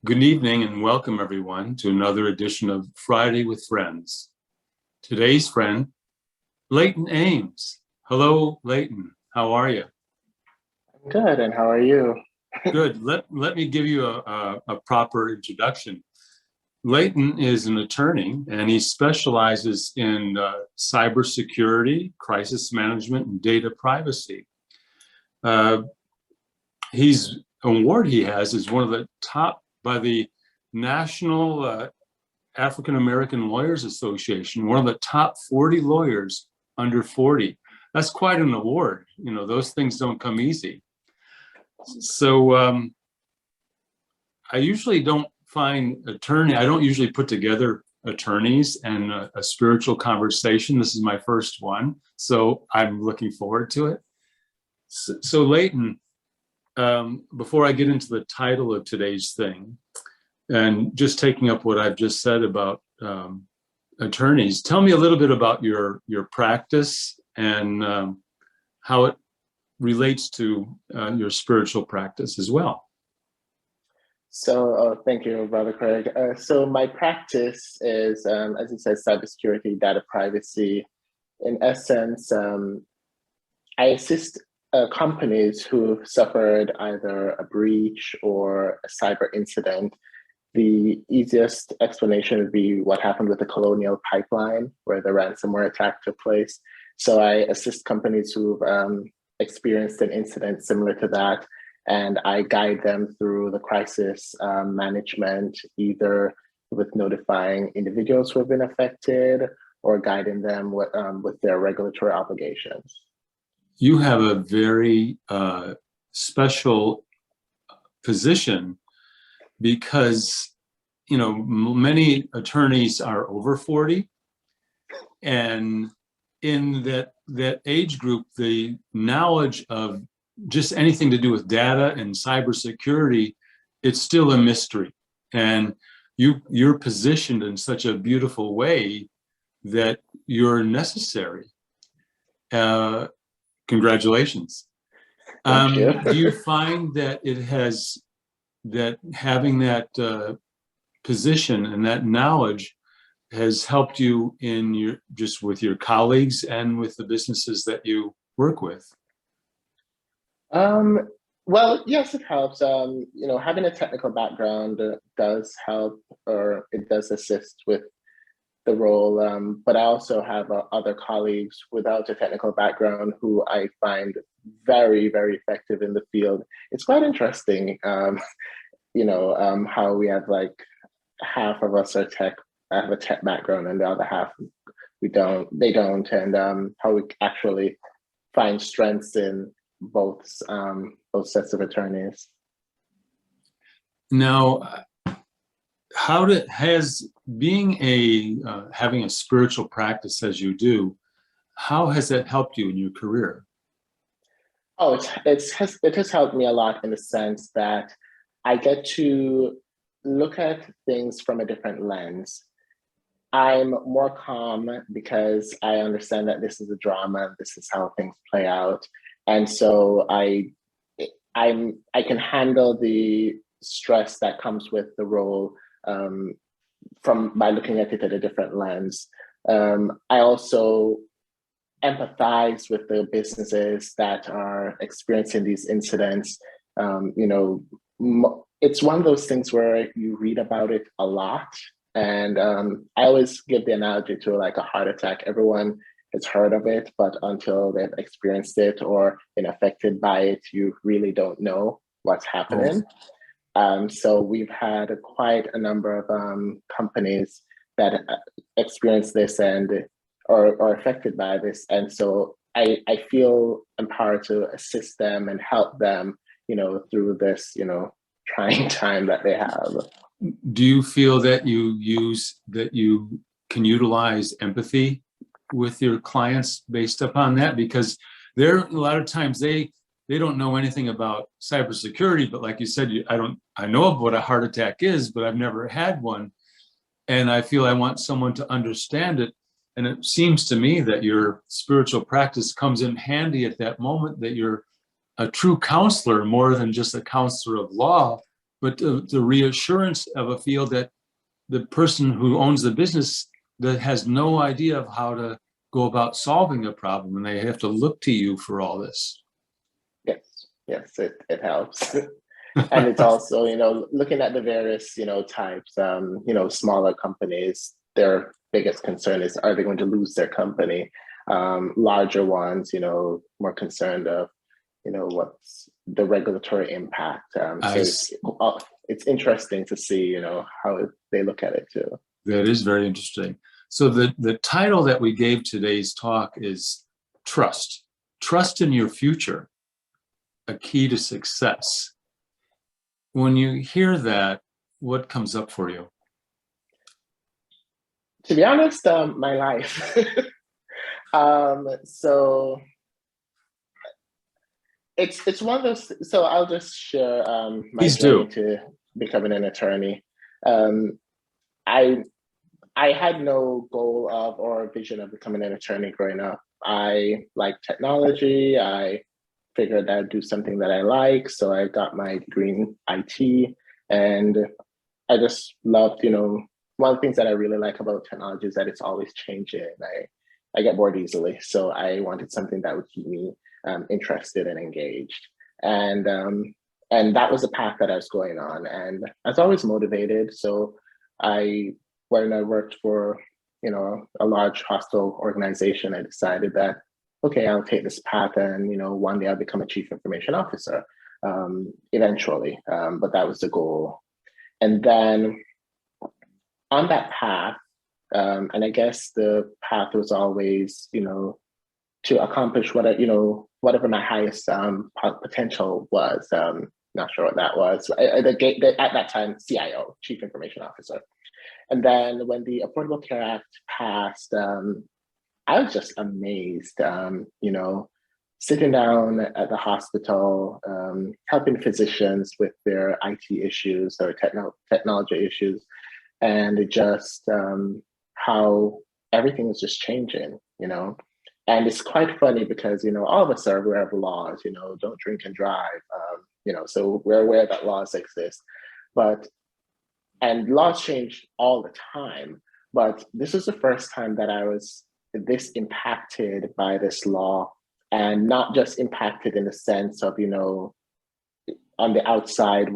Good evening and welcome everyone to another edition of Friday with Friends. Today's friend, Leighton Ames. Hello, Leighton. How are you? Good, and how are you? Good. Let me give you a proper introduction. Leighton is an attorney and he specializes in cybersecurity, crisis management, and data privacy. His award he has is one of the top by the National African American Lawyers Association, one of the top 40 lawyers under 40. That's quite an award. You know, those things don't come easy. So I usually don't I don't usually put together attorneys and a spiritual conversation. This is my first one, so I'm looking forward to it. So Leighton, before I get into the title of today's thing, and just taking up what I've just said about attorneys, tell me a little bit about your practice and how it relates to your spiritual practice as well. So, thank you, Brother Craig. So my practice is, as you said, cybersecurity, data privacy. In essence, I assist companies who've suffered either a breach or a cyber incident. The easiest explanation would be what happened with the Colonial Pipeline, where the ransomware attack took place. So I assist companies who've experienced an incident similar to that, and I guide them through the crisis management, either with notifying individuals who have been affected or guiding them with their regulatory obligations. You have a very special position because, you know, many attorneys are over 40, and in that age group, the knowledge of just anything to do with data and cybersecurity, it's still a mystery. And you're positioned in such a beautiful way that you're necessary. Congratulations. Thank you. Do you find that having that position and that knowledge has helped you in with your colleagues and with the businesses that you work with? Well, yes, it helps. Having a technical background does help, or it does assist with the role. But I also have other colleagues without a technical background who I find very, very effective in the field. It's quite interesting, how we have like half of us are tech, I have a tech background, and the other half they don't, and how we actually find strengths in both sets of attorneys. Now, having a spiritual practice as you do, how has that helped you in your career? Oh, it has helped me a lot in the sense that I get to look at things from a different lens. I'm more calm because I understand that this is a drama, this is how things play out. And so I can handle the stress that comes with the role by looking at it at a different lens. I also empathize with the businesses that are experiencing these incidents. It's one of those things where you read about it a lot. And I always give the analogy to like a heart attack. Everyone has heard of it, but until they've experienced it or been affected by it, you really don't know what's happening. So we've had quite a number of companies that experience this and are affected by this. And so I feel empowered to assist them and help them, through this, trying time that they have. Do you feel that you can utilize empathy with your clients based upon that? Because a lot of times they don't know anything about cybersecurity, but like you said, I know of what a heart attack is, but I've never had one. And I feel I want someone to understand it. And it seems to me that your spiritual practice comes in handy at that moment, that you're a true counselor more than just a counselor of law, but the reassurance of a field that the person who owns the business that has no idea of how to go about solving a problem, and they have to look to you for all this. Yes, it helps. And it's also, looking at the various, types, smaller companies, their biggest concern is, are they going to lose their company? Larger ones, more concerned of, what's the regulatory impact. So it's interesting to see, how they look at it too. That is very interesting. So the title that we gave today's talk is Trust. Trust in your future, a key to success. When you hear that, what comes up for you? To be honest, my life. So it's one of those. So I'll just share my Please journey do. to becoming an attorney. I had no goal of or vision of becoming an attorney growing up. I like technology. I figured I'd do something that I like. So I got my degree in IT, and I just loved, one of the things that I really like about technology is that it's always changing. I get bored easily. So I wanted something that would keep me interested and engaged. And that was the path that I was going on. And I was always motivated. So when I worked for, a large hospital organization, I decided that, okay, I'll take this path and, one day I'll become a chief information officer eventually. But that was the goal. And then on that path, and I guess the path was always, to accomplish whatever my highest potential was. Not sure what that was. At that time, CIO, Chief Information Officer. And then when the Affordable Care Act passed, I was just amazed, sitting down at the hospital, helping physicians with their IT issues or technology issues, and just how everything is just changing, And it's quite funny because, all of us are aware of laws, don't drink and drive, so we're aware that laws exist. And laws change all the time. But this was the first time that I was this impacted by this law, and not just impacted in the sense of, on the outside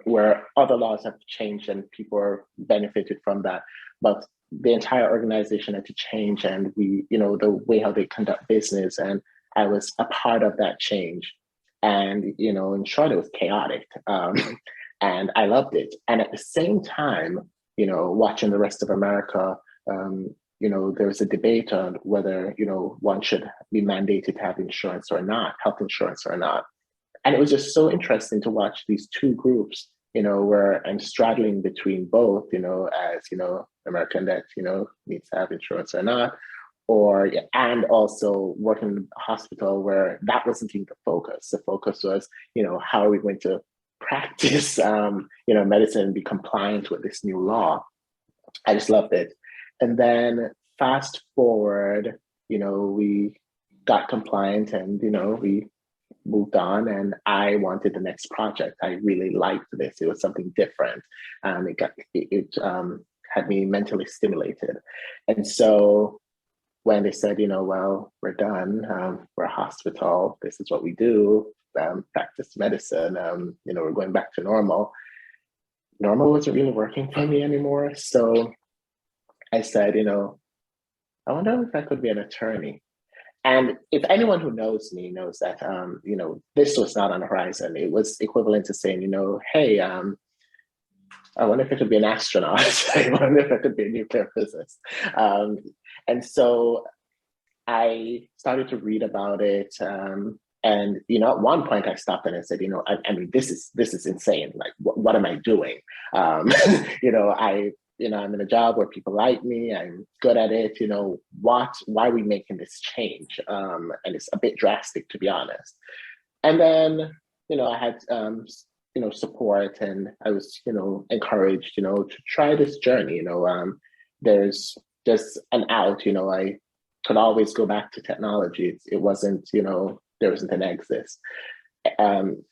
where other laws have changed and people are benefited from that, but the entire organization had to change, and the way how they conduct business, and I was a part of that change. And in short, it was chaotic, and I loved it. And at the same time, watching the rest of America, there was a debate on whether one should be mandated to have insurance or not, health insurance or not. And it was just so interesting to watch these two groups, where I'm straddling between both, as, American that, needs to have insurance or not, and also working in a hospital where that wasn't even the focus. The focus was, how are we going to practice, medicine and be compliant with this new law? I just loved it. And then fast forward, we got compliant and, we moved on, and I wanted the next project. I really liked this. It was something different. It had me mentally stimulated. And so when they said, well, we're done, we're a hospital, this is what we do, practice medicine, we're going back to normal. Normal wasn't really working for me anymore. So I said, I wonder if I could be an attorney. And if anyone who knows me knows that, this was not on the horizon. It was equivalent to saying, hey, I wonder if I could be an astronaut. I wonder if I could be a nuclear physicist. And so I started to read about it. And, at one point I stopped and I said, I mean, this is insane. Like, what am I doing? I'm in a job where people like me, I'm good at it, why are we making this change? And it's a bit drastic, to be honest. And then, I had, support, and I was, encouraged, to try this journey. There's just an out, I could always go back to technology. It wasn't, there wasn't an exit.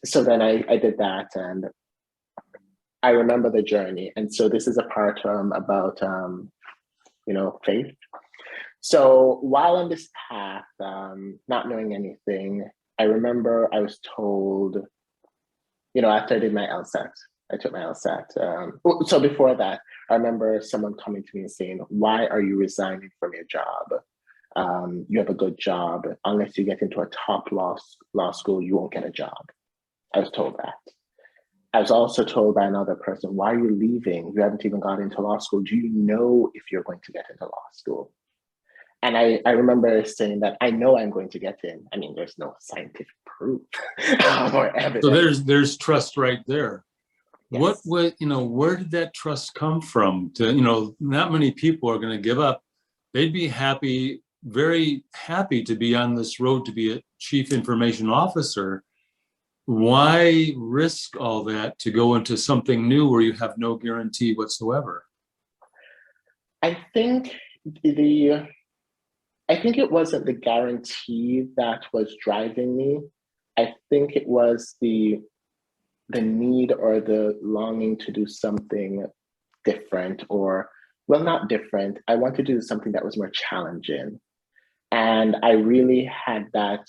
So then I did that, and I remember the journey. And so this is a part about faith. So while on this path, not knowing anything, I remember I was told, after I did my LSAT, I took my LSAT. So before that, I remember someone coming to me and saying, "Why are you resigning from your job? You have a good job. Unless you get into a top law school, you won't get a job." I was told that. I was also told by another person, "Why are you leaving? You haven't even got into law school. Do you know if you're going to get into law school?" And I remember saying that I know I'm going to get in. I mean, there's no scientific proof or evidence. So there's trust right there. Yes. Where did that trust come from? Not many people are going to give up. They'd be happy, very happy to be on this road to be a chief information officer. Why risk all that to go into something new where you have no guarantee whatsoever? I think it wasn't the guarantee that was driving me. I think it was the need or the longing to do something different, or, well, not different. I wanted to do something that was more challenging. And I really had that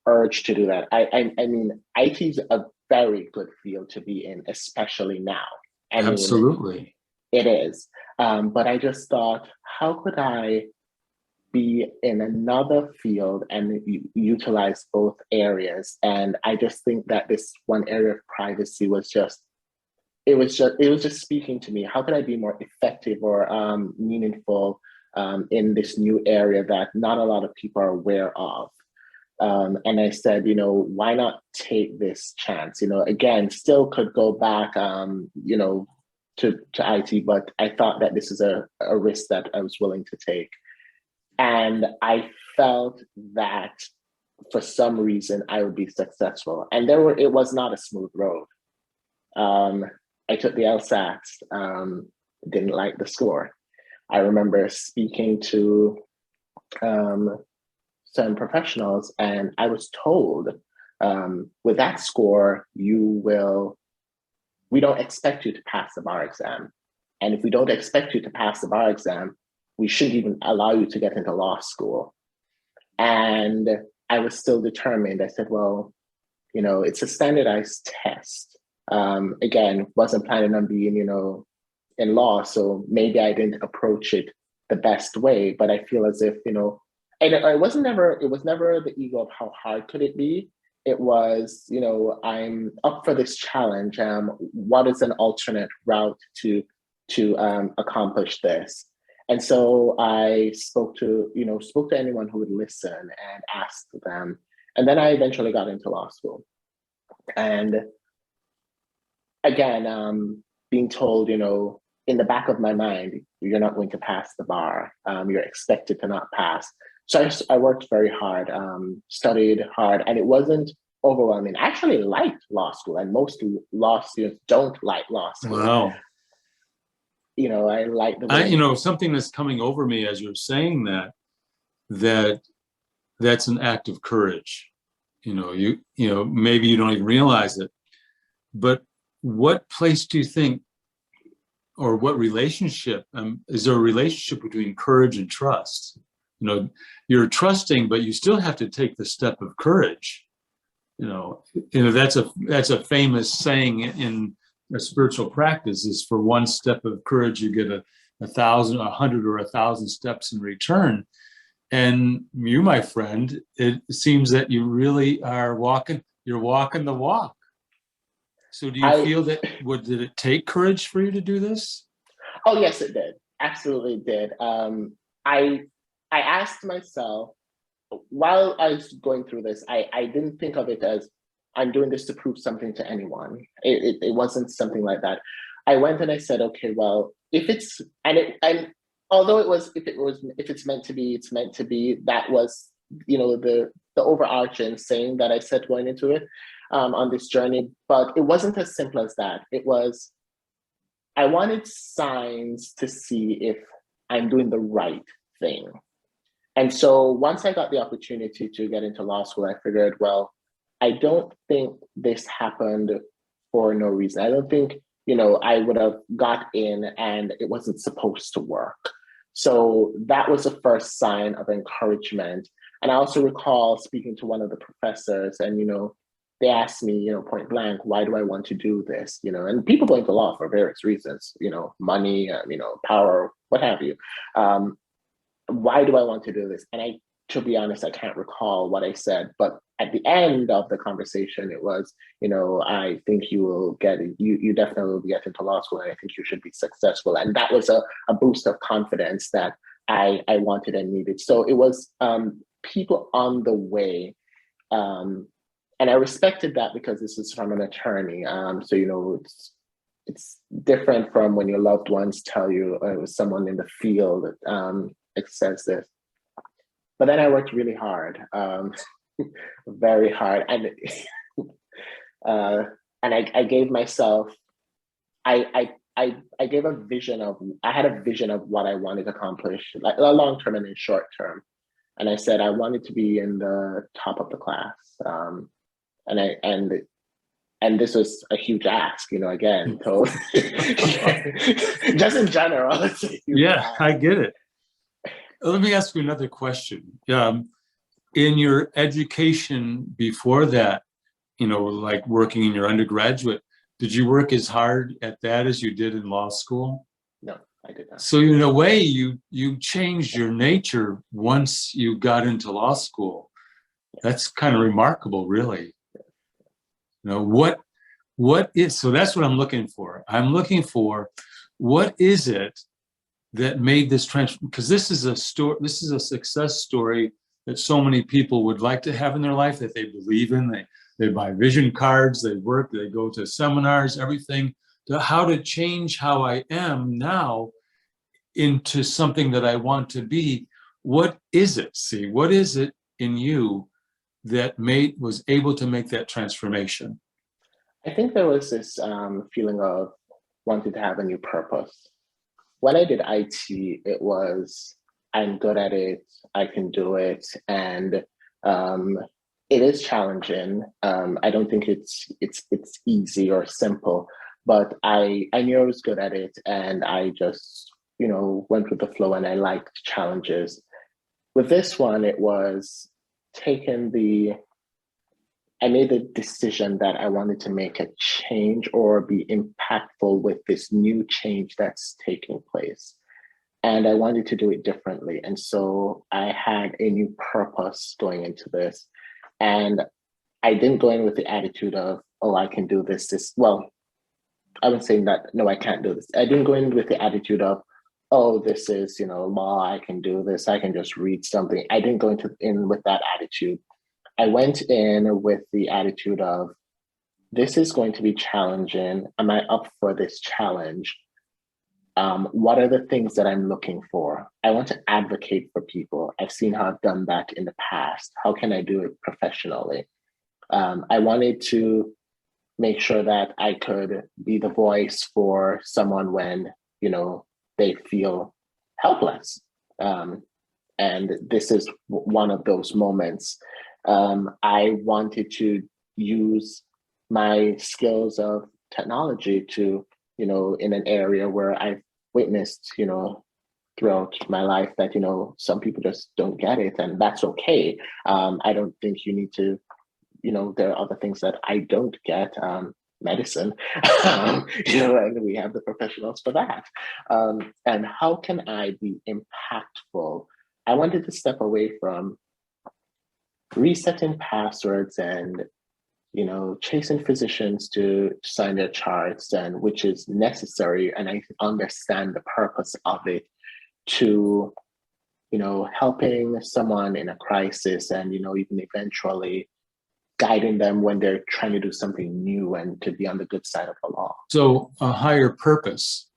urge to do that. I mean, IT is a very good field to be in, especially now. Absolutely. It is. But I just thought, how could I be in another field and utilize both areas? And I just think that this one area of privacy was just speaking to me. How could I be more effective or meaningful in this new area that not a lot of people are aware of? And I said, why not take this chance? Again, still could go back, to IT, but I thought that this is a risk that I was willing to take. And I felt that for some reason I would be successful. And it was not a smooth road. I took the LSAT, didn't like the score. I remember speaking to some professionals, and I was told, with that score, we don't expect you to pass the bar exam. And if we don't expect you to pass the bar exam, we shouldn't even allow you to get into law school. And I was still determined. I said, well, it's a standardized test. Again, wasn't planning on being, in law, so maybe I didn't approach it the best way, but I feel as if, and it was never the ego of how hard could it be. It was, I'm up for this challenge. What is an alternate route to accomplish this? And so I spoke to anyone who would listen and asked them. And then I eventually got into law school. And again, being told, in the back of my mind, you're not going to pass the bar. You're expected to not pass. So I worked very hard, studied hard, and it wasn't overwhelming. I actually liked law school, and most law students don't like law school. Wow. I like the way. Something that's coming over me as you're saying that's an act of courage. Maybe you don't even realize it, but what place do you think, or what relationship, is there a relationship between courage and trust? You're trusting, but you still have to take the step of courage. That's a famous saying in a spiritual practice, is for one step of courage, you get 1,000, 100, or 1,000 steps in return. And you, my friend, it seems that you really are you're walking the walk. So do you feel that, did it take courage for you to do this? Oh, yes, it did. Absolutely did. I asked myself, while I was going through this, I didn't think of it as I'm doing this to prove something to anyone. It wasn't something like that. I went and I said, okay, well, if it's meant to be, it's meant to be. That was, the overarching saying that I said going into it on this journey. But it wasn't as simple as that. It was, I wanted signs to see if I'm doing the right thing. And so once I got the opportunity to get into law school, I figured, well, I don't think this happened for no reason. I don't think, I would have got in and it wasn't supposed to work. So that was the first sign of encouragement. And I also recall speaking to one of the professors and, they asked me, point blank, why do I want to do this? And people go into law for various reasons, money, power, what have you. Why do I want to do this? And to be honest, I can't recall what I said, but at the end of the conversation, it was, I think you will you definitely will get into law school and I think you should be successful. And that was a boost of confidence that I wanted and needed. So it was people on the way. And I respected that because this is from an attorney. So, it's different from when your loved ones tell you, it was someone in the field it says this. But then I worked really hard, very hard. And I gave myself, I gave a vision I had a vision of what I wanted to accomplish, like a long term and a short term. And I said, I wanted to be in the top of the class. And this was a huge ask, again, so just in general. It's a huge ask. I get it. Let me ask you another question. In your education before that, like working in your undergraduate, did you work as hard at that as you did in law school? No, I did not. So in a way, you changed your nature once you got into law school. That's kind of remarkable, really. What is, so that's what I'm looking for. I'm looking for, what is it that made this transformation? Because this is a story, this is a success story that so many people would like to have in their life, that they believe in. They buy vision cards, they work, they go to seminars, everything, to how to change how I am now into something that I want to be. What is it? See, what is it in you that was able to make that transformation? I think there was this feeling of wanting to have a new purpose. When I did IT, it was, I'm good at it, I can do it, and it is challenging. I don't think it's easy or simple, but I knew I was good at it, and I just went with the flow, and I liked challenges. With this one, it was I made the decision that I wanted to make a change or be impactful with this new change that's taking place. And I wanted to do it differently. And so I had a new purpose going into this. And I didn't go in with the attitude of, oh, I can do this. Well, I was saying that, no, I can't do this. I didn't go in with the attitude of, oh, this is, law, I can do this, I can just read something. I didn't go in with that attitude. I went in with the attitude of, this is going to be challenging. Am I up for this challenge? What are the things that I'm looking for? I want to advocate for people. I've seen how I've done that in the past. How can I do it professionally? I wanted to make sure that I could be the voice for someone when, they feel helpless. And this is one of those moments. I wanted to use my skills of technology to, in an area where I've witnessed, throughout my life that, some people just don't get it, and that's okay. I don't think you need to, there are other things that I don't get, medicine, and we have the professionals for that. And how can I be impactful? I wanted to step away from resetting passwords and chasing physicians to sign their charts, and which is necessary, and I understand the purpose of it, to helping someone in a crisis, and even eventually guiding them when they're trying to do something new, and to be on the good side of the law. So a higher purpose.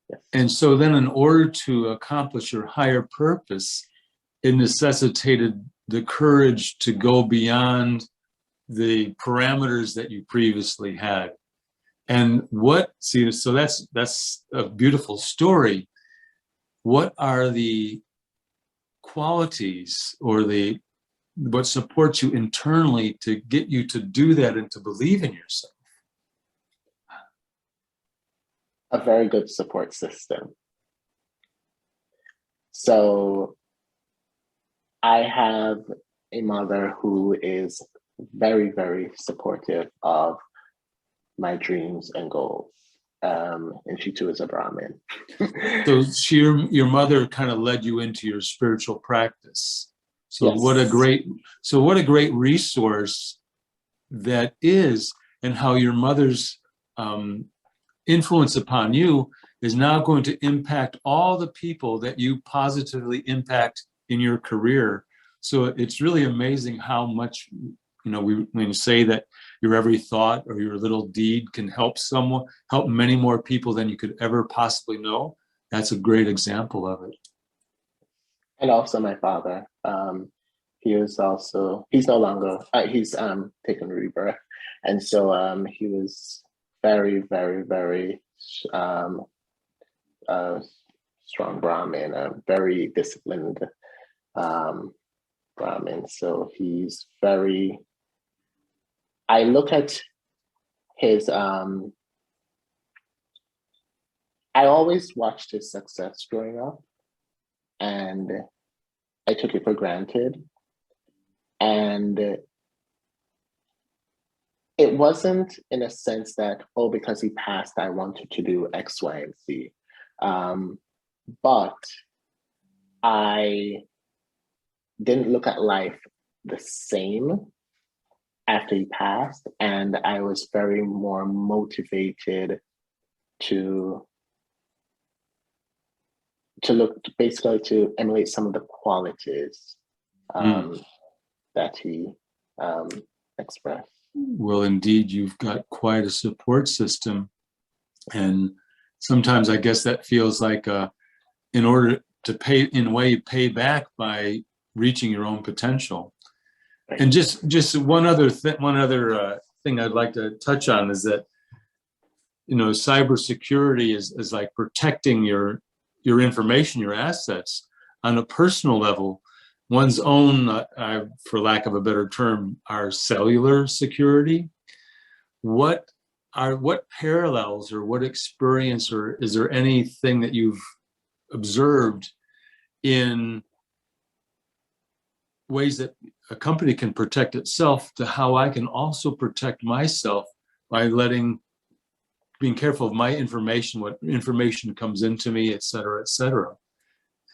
Yes. And so then in order to accomplish your higher purpose, it necessitated the courage to go beyond the parameters that you previously had. And so that's a beautiful story. What are the qualities or the what supports you internally to get you to do that and to believe in yourself? A very good support system. So I have a mother who is very, very supportive of my dreams and goals. And she too is a Brahmin. So your mother kind of led you into your spiritual practice. So Yes. what a great resource that is, and how your mother's influence upon you is now going to impact all the people that you positively impact in your career. So it's really amazing how much, when you say that your every thought or your little deed can help many more people than you could ever possibly know. That's a great example of it. And also my father. He's no longer, he's taken rebirth. And so he was very, very, very strong Brahmin, very disciplined Brahmin. So he's very, I look at his, I always watched his success growing up, and I took it for granted. And it wasn't in a sense that, oh, because he passed, I wanted to do X, Y, and Z. But I didn't look at life the same after he passed, and I was very more motivated to look, basically to emulate some of the qualities that he expressed. Well, indeed, you've got quite a support system. And sometimes I guess that feels like in order to pay back by reaching your own potential. Right. And just one other thing I'd like to touch on is that, cybersecurity is like protecting your information, your assets on a personal level. One's own, for lack of a better term, our cellular security. What parallels or what experience, or is there anything that you've observed in ways that a company can protect itself to how I can also protect myself by being careful of my information, what information comes into me, et cetera, et cetera?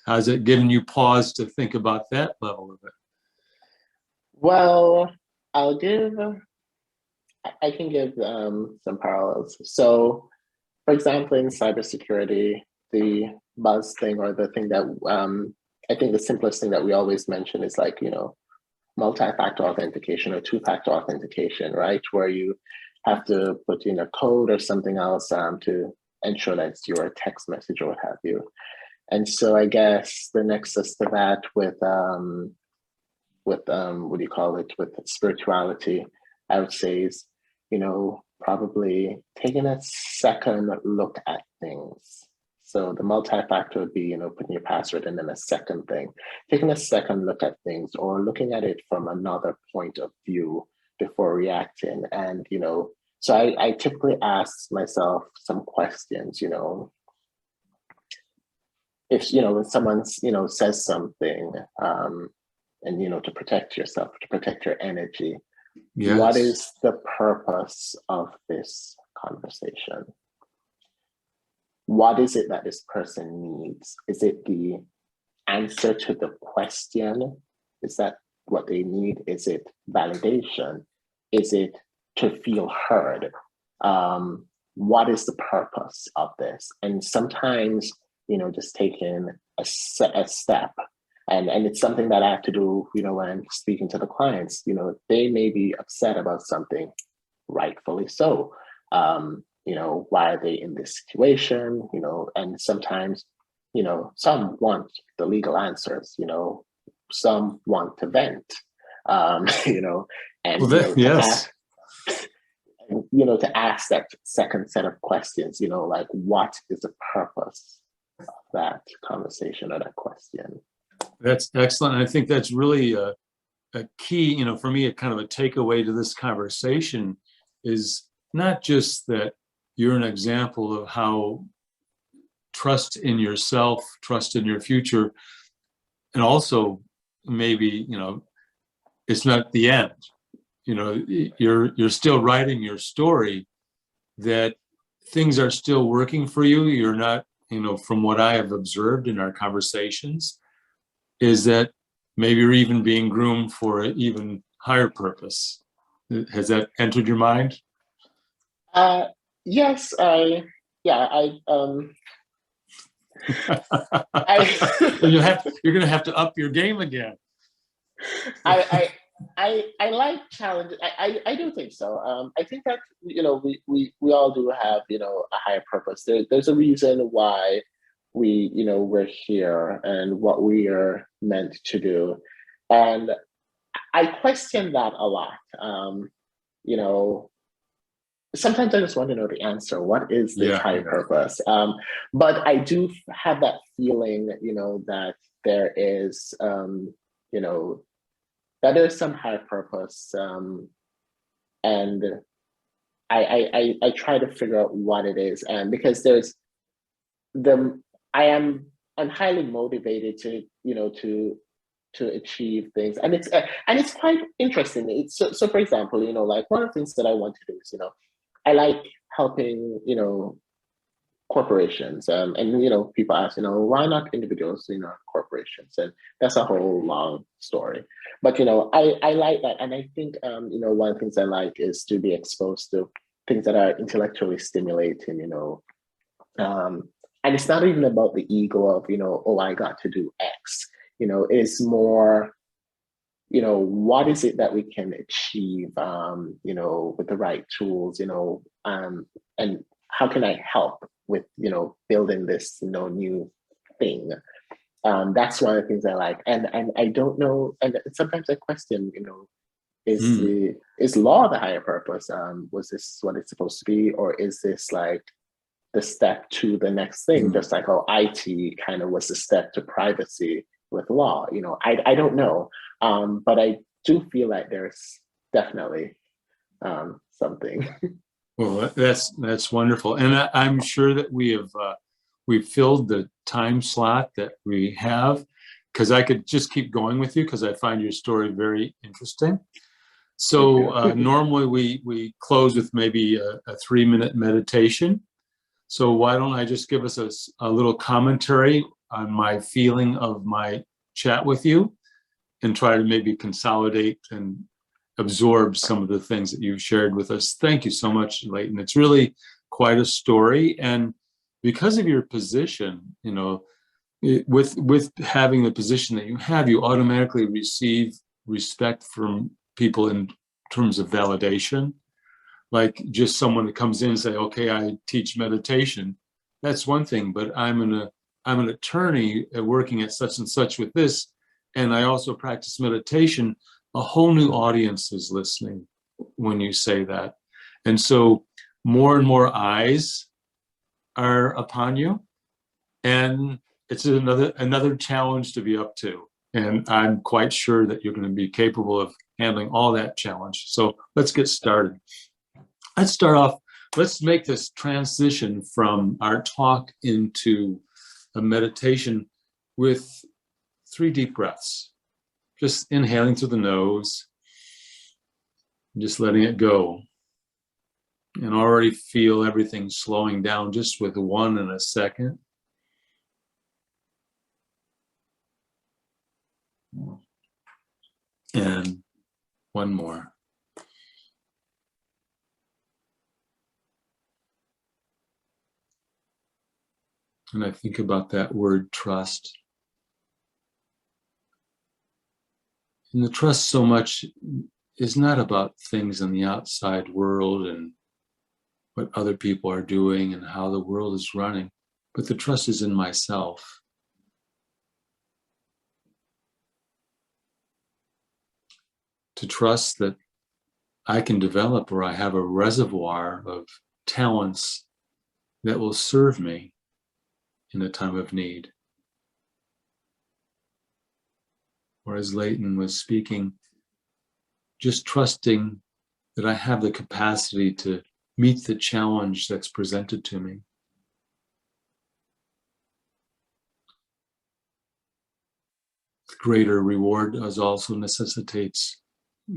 Has it given you pause to think about that level of it? Well, I can give some parallels. So, for example, in cybersecurity, the buzz thing, or the thing that I think the simplest thing that we always mention is like, multi-factor authentication or two-factor authentication, right? Where you have to put in a code or something else to ensure that it's your text message or what have you. And so I guess the nexus to that with what do you call it, with spirituality, I would say is, probably taking a second look at things. So the multi-factor would be, putting your password and then a second thing, taking a second look at things, or looking at it from another point of view before reacting. And, so I typically ask myself some questions, if, when someone, says something, and, to protect yourself, to protect your energy, yes. What is the purpose of this conversation? What is it that this person needs? Is it the answer to the question? Is that what they need? Is it validation? Is it to feel heard? What is the purpose of this? And sometimes, just taking a step, and it's something that I have to do, when I'm speaking to the clients, they may be upset about something, rightfully so. Why are they in this situation? And sometimes, some want the legal answers, some want to vent, and, yes. To ask that second set of questions, like, what is the purpose of that conversation or that question? That's excellent. I think that's really a key, for me, a kind of a takeaway to this conversation is not just that you're an example of how trust in yourself, trust in your future, and also maybe, it's not the end. You're still writing your story, that things are still working for you. You're not, from what I have observed in our conversations, is that maybe you're even being groomed for an even higher purpose. Has that entered your mind? Yes, You're gonna have to up your game again. I like challenge. I do think so. I think that we all do have a higher purpose. There's a reason why we're here and what we are meant to do, and I question that a lot. You know, Sometimes I just want to know the answer. What is this higher purpose? But I do have that feeling, that there is, that there's some higher purpose, and I try to figure out what it is, and because there's I'm highly motivated to achieve things, and it's quite interesting. It's so for example, like one of the things that I want to do is, I like helping, corporations, and people ask, why not individuals, corporations, and that's a whole long story. But I like that, and I think one of the things I like is to be exposed to things that are intellectually stimulating, and it's not even about the ego of oh, I got to do X. It's more what is it that we can achieve, with the right tools, and how can I help with, building this, new thing. That's one of the things I like. And I don't know, and sometimes I question, is law the higher purpose? Was this what it's supposed to be? Or is this like the step to the next thing? Just like how IT kind of was the step to privacy with law. I don't know. But I do feel like there's definitely something. Well, that's wonderful, and I'm sure that we've filled the time slot that we have, because I could just keep going with you because I find your story very interesting. So normally we close with maybe a 3-minute meditation. So why don't I just give us a little commentary on my feeling of my chat with you, and try to maybe consolidate and absorb some of the things that you've shared with us. Thank you so much, Leighton. It's really quite a story. And because of your position, with having the position that you have, you automatically receive respect from people in terms of validation. Like just someone that comes in and say, okay, I teach meditation. That's one thing, but I'm an attorney working at such and such with this, and I also practice meditation. A whole new audience is listening when you say that. And so more and more eyes are upon you. And it's another challenge to be up to. And I'm quite sure that you're going to be capable of handling all that challenge. So let's get started. Let's make this transition from our talk into a meditation with 3 deep breaths. Just inhaling through the nose, just letting it go. And already feel everything slowing down just with 1 in a second. And 1 more. And I think about that word trust. And the trust so much is not about things in the outside world and what other people are doing and how the world is running, but the trust is in myself. To trust that I can develop, or I have a reservoir of talents that will serve me in a time of need. Or as Leighton was speaking, just trusting that I have the capacity to meet the challenge that's presented to me. Greater reward also necessitates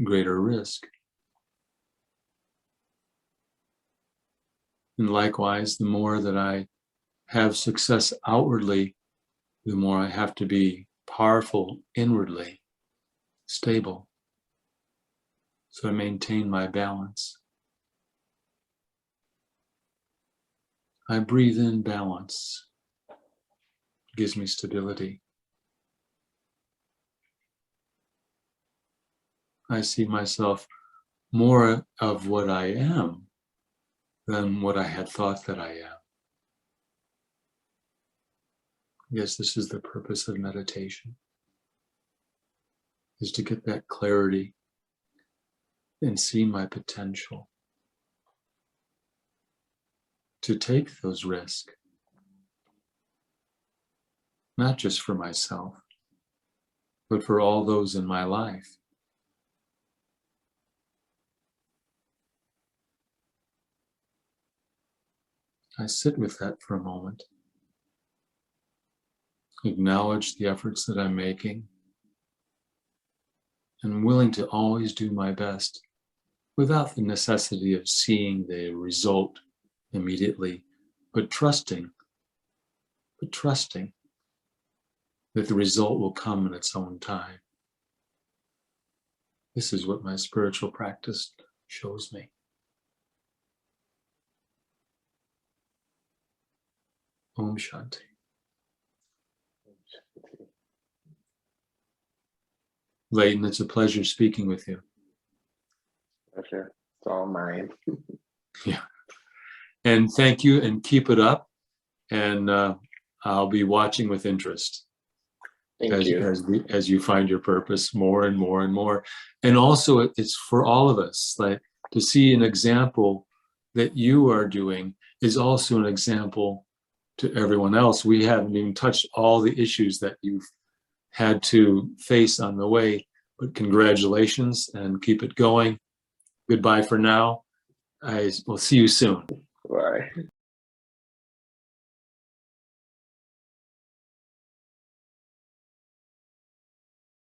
greater risk. And likewise, the more that I have success outwardly, the more I have to be powerful inwardly, stable, so I maintain my balance. I breathe in balance. It gives me stability. I see myself more of what I am than what I had thought that I am. Yes, this is the purpose of meditation, is to get that clarity and see my potential to take those risks, not just for myself, but for all those in my life. I sit with that for a moment, acknowledge the efforts that I'm making, and I'm willing to always do my best without the necessity of seeing the result immediately, but trusting that the result will come in its own time. This is what my spiritual practice shows me. Om Shanti. Leighton, it's a pleasure speaking with you. Pleasure. It's all mine. Yeah. And thank you, and keep it up. And I'll be watching with interest Thank you. as you find your purpose more and more and more. And also, it's for all of us. Like, to see an example that you are doing is also an example to everyone else. We haven't even touched all the issues that you've had to face on the way, but congratulations and keep it going. Goodbye for now. I will see you soon. Bye.